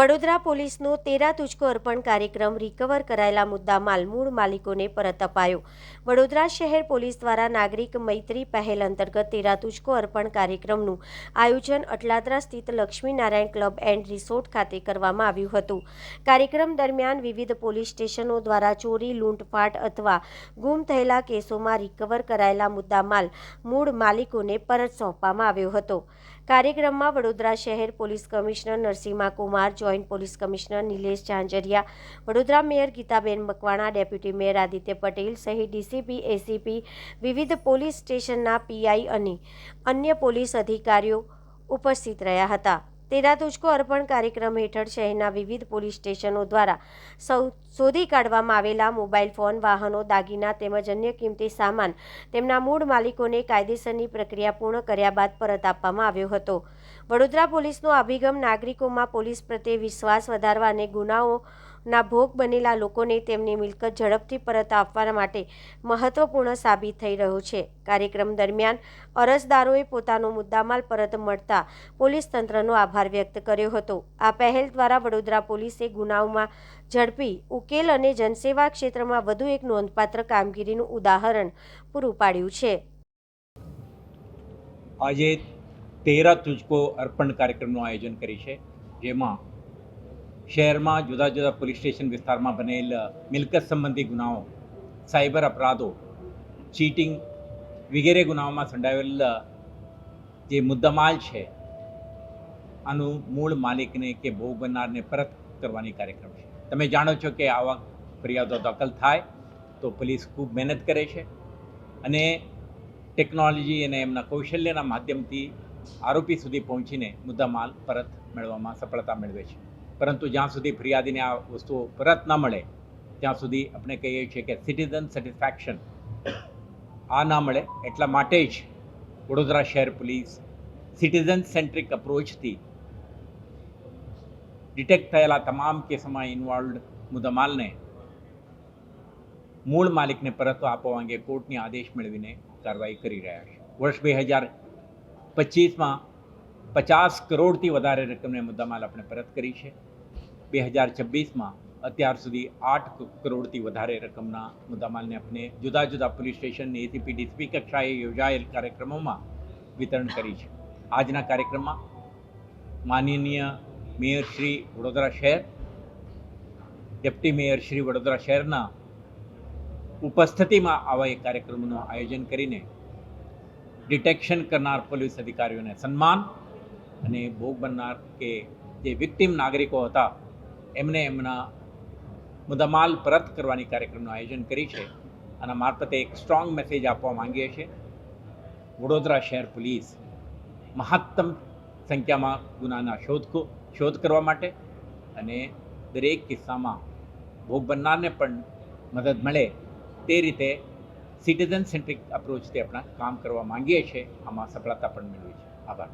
વડોદરા પોલીસનો તેરા તુજકો અર્પણ કાર્યક્રમ રિકવર કરાયેલા મુદ્દામાલ મૂળ માલિકોને પરત અપાયો। વડોદરા શહેર પોલીસ દ્વારા નાગરિક મૈત્રી પહેલ અંતર્ગત તેરા તુજકો અર્પણ કાર્યક્રમનું આયોજન અટલાદરા સ્થિત લક્ષ્મીનારાયણ ક્લબ એન્ડ રિસોર્ટ ખાતે કરવામાં આવ્યું હતું। કાર્યક્રમ દરમિયાન વિવિધ પોલીસ સ્ટેશનો દ્વારા ચોરી, લૂંટફાટ અથવા ગુમ થયેલા કેસોમાં રિકવર કરાયેલા મુદ્દામાલ મૂળ માલિકોને પરત સોંપવામાં આવ્યો હતો। કાર્યક્રમમાં વડોદરા શહેર police commissioner Narasimha Kumar, joint police commissioner Nilesh Jhanjharia, Vadodara mayor Gitaben Makwana, deputy mayor Aditya Patel સહિત ડીસીપી, એસીપી, વિવિધ પોલીસ સ્ટેશનના પીઆઈ અને અન્ય પોલીસ અધિકારીઓ ઉપસ્થિત રહ્યા હતા। તેરા તુજકો અર્પણ કાર્યક્રમ હેઠળ શહેરના વિવિધ પોલીસ સ્ટેશનો દ્વારા શોધી કાઢવામાં આવેલા મોબાઈલ ફોન, વાહનો, દાગીના તેમજ અન્ય કિંમતી સામાન તેમના મૂળ માલિકોને કાયદેસરની પ્રક્રિયા પૂર્ણ કર્યા બાદ પરત આપવામાં આવ્યો હતો। વડોદરા પોલીસનો અભિગમ નાગરિકોમાં પોલીસ પ્રત્યે વિશ્વાસ વધારવા અને ગુનાઓના ભોગ બનેલા લોકોને તેમની મિલકત ઝડપથી પરત આપવા માટે મહત્વપૂર્ણ સાબિત થઈ રહ્યો છે। કાર્યક્રમ દરમિયાન અરજદારોએ પોતાનો મુદ્દામાલ પરત મળતા પોલીસ તંત્રનો આભાર વ્યક્ત કર્યો હતો। આ પહેલ દ્વારા વડોદરા પોલીસે ગુનાઓમાં ઝડપી ઉકેલ અને જનસેવા ક્ષેત્રમાં વધુ એક નોંધપાત્ર કામગીરીનું ઉદાહરણ પૂરું પાડ્યું છે। આજે તેરા તુજકો અર્પણ કાર્યક્રમનું આયોજન કરી છે, જેમાં શહેરમાં જુદા જુદા પોલીસ સ્ટેશન વિસ્તારમાં બનેલ મિલકત સંબંધી ગુનાઓ, સાયબર અપરાધો, ચીટિંગ વગેરે ગુનાઓમાં સંડાયેલ જે મુદ્દામાલ છે આનું મૂળ માલિકને કે ભોગ બનનારને પરત કરવાની કાર્યક્રમ છે। તમે જાણો છો કે આવા ફરિયાદો દાખલ થાય તો પોલીસ ખૂબ મહેનત કરે છે અને ટેકનોલોજી અને એમના કૌશલ્યના માધ્યમથી આરોપી સુધી પહોંચીને મુદ્દામાલ પરત મેળવવામાં સફળતા મેળવે છે। પરંતુ જ્યાં સુધી ફરિયાદીને આ વસ્તુઓ પરત ન મળે ત્યાં સુધી આપણે કહીએ છીએ કે સિટીઝન સેટિસ્ફેક્શન આ ના મળે, એટલા માટે જ વડોદરા શહેર પોલીસ સિટીઝન સેન્ટ્રિક અપ્રોચથી ડિટેક્ટ થયેલા તમામ કેસોમાં ઇન્વોલ્વડ મુદ્દામાલને મૂળ માલિકને પરત આપવા અંગે કોર્ટની આદેશ મેળવીને કાર્યવાહી કરી રહ્યા છે। વર્ષ 2025માં 50 કરોડથી વધારે રકમને મુદ્દામાલ આપણે પરત કરી છે। 2026માં અત્યાર સુધી 8 કરોડથી વધારે રકમના મુદ્દામાલને આપણે જુદા જુદા પોલીસ સ્ટેશન, એસીપી, ડીસીપી કક્ષાએ યોજાયેલ કાર્યક્રમોમાં વિતરણ કરી છે। આજના કાર્યક્રમમાં માનનીય મેયર શ્રી વડોદરા શહેર, ડેપ્યુટી મેયર શ્રી વડોદરા શહેરના ઉપસ્થિતિમાં આવા એક કાર્યક્રમનું આયોજન કરીને ડિટેક્શન કરનાર પોલીસ અધિકારીઓને સન્માન અને ભોગ બનનાર કે જે વિક્ટિમ નાગરિકો હતા એમને એમના મુદ્દામાલ પરત કરવાની કાર્યક્રમનું આયોજન કરી છે। આના મારફતે એક સ્ટ્રોંગ મેસેજ આપવા માંગીએ છીએ। વડોદરા શહેર પોલીસ મહત્તમ સંખ્યામાં ગુનાના શોધ કરવા માટે અને દરેક કિસ્સામાં ભોગ બનનારને પણ મદદ મળે તે રીતે સિટીઝન સેન્ટ્રિક અપ્રોચથી આપણા કામ કરવા માંગીએ છીએ। આમાં સફળતા પણ મેળવી છે। આભાર।